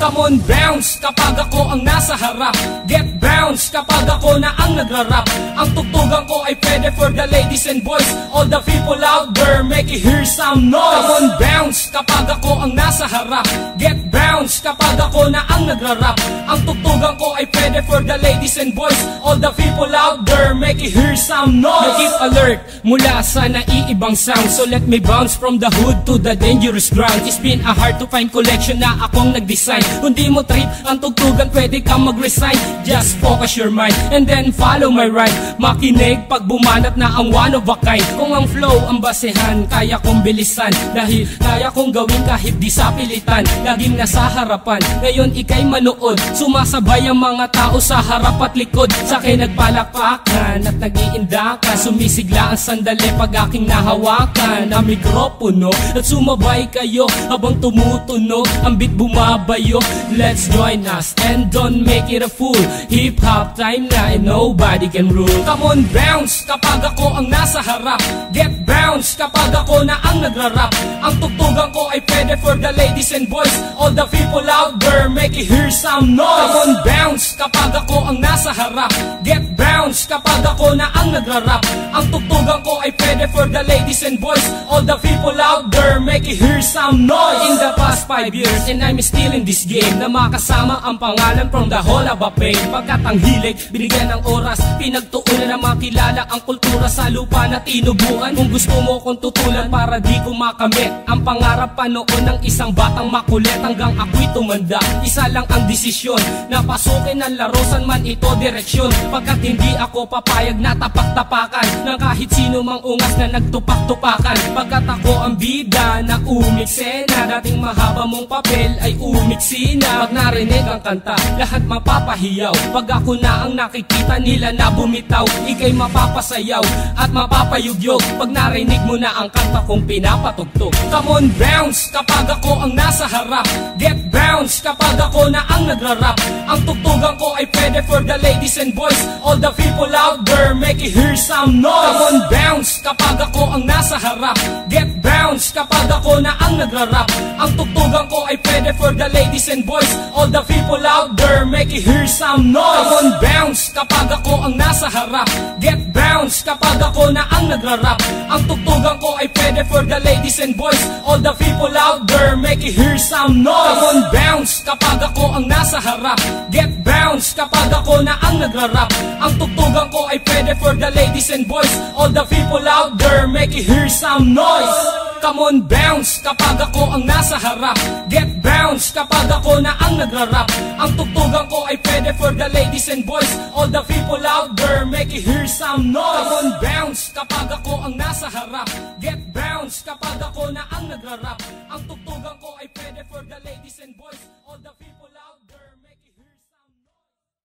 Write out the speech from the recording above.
Come on, bounce kapag ako ang nasa harap. Get bounce kapag ako na ang nagrarap. Ang tugtugan ko ay pwede for the ladies and boys. All the people out there, make it hear some noise. Come on, bounce kapag ako ang nasa harap. Get bounce kapag ako na ang nagrarap. Ang tugtugan ko ay pwede for the ladies and boys. All the people out there, make it hear some noise. Keep alert mula sa naiibang sound. So let me bounce from the hood to the dangerous ground. It's been a hard to find collection na akong nag-design. Kung di mo trip ang tugtugan, pwede kang mag-resign. Just focus your mind and then follow my rhyme. Makinig pag bumanat na ang one of a kind. Kung ang flow ang basehan, kaya kong bilisan. Dahil kaya kong gawin kahit di sa pilitan. Laging nasa harapan, ngayon ikay manood. Sumasabay ang mga tao sa harap at likod. Sa akin nagpalakpakan at nag-iindakan. Sumisigla ang sandali pag aking nahawakan na mikropono. At sumabay kayo habang tumutunog ang beat bumabayo. Let's join us and don't make it a fool. Hip-hop time na and nobody can rule. Come on, bounce kapag ako ang nasa harap. Get bounce kapag ako na ang nagrarap. Ang tugtugan ko ay pwede for the ladies and boys. All the people out there, make it hear some noise. Come on, bounce kapag ako ang nasa harap. Get bounce kapag ako na ang nagrarap. Ang tugtugan ko ay pwede for the ladies and boys. All the people out there, make it hear some noise. In the past 5 years and I'm still in this game, na makasama ang pangalan from the whole of a pain. Pagkat ang hilig, binigyan ng oras, pinagtuunan na makilala ang kultura sa lupa na tinubuan. Kung gusto mo kong tutulan para di ko makamit ang pangarap pa noon ng isang batang makulit. Hanggang ako'y tumanda, isa lang ang desisyon, na pasukin ang larusan man ito direksyon. Pagkat hindi ako papayag na tapak-tapakan ng kahit sino mang ungas na nagtupak-tupakan. Pagkat ako ang bida na umiksena, dating mahaba mong papel ay umiksi na. Pag narinig ang kanta, lahat mapapahiyaw. Pag ako na ang nakikita nila na bumitaw, ikay mapapasayaw at mapapayugyog. Pag narinig mo na ang kanta kong pinapatugtog. Come on, bounce kapag ako ang nasa harap. Get bounce kapag ako na ang nagrarap. Ang tugtugan ko ay pwede for the ladies and boys. All the people out there, make it hear some noise. Come on, bounce kapag ako ang nasa harap. Get bounce kapag ako na ang nagrarap. Ang tugtugan ko ay pwede for the ladies and boys. All the people out there, make it hear some noise. Come on, bounce kapag ako ang nasa harap. Get bounce kapag ako na ang nagrarap. Ang tugtugan ko ay pwede for the ladies and boys. All the people out there, make it hear some noise. Come on, bounce kapag ako ang nasa harap. Get bounce kapag ako na ang nagrarap. Ang tugtugan ko ay pwede for the ladies and boys. All the people out there, make it hear some noise. Come on, bounce kapag ako ang nasa harap. Get bounce kapag ako na ang nagrarap. Ang tugtugan ko ay pwede for the ladies and boys. All the people out there, make it hear some noise. Come on, bounce kapag ako ang nasa harap. Get bounce kapag ako na ang nagrarap. Ang tugtugan ko ay pwede for the ladies and boys.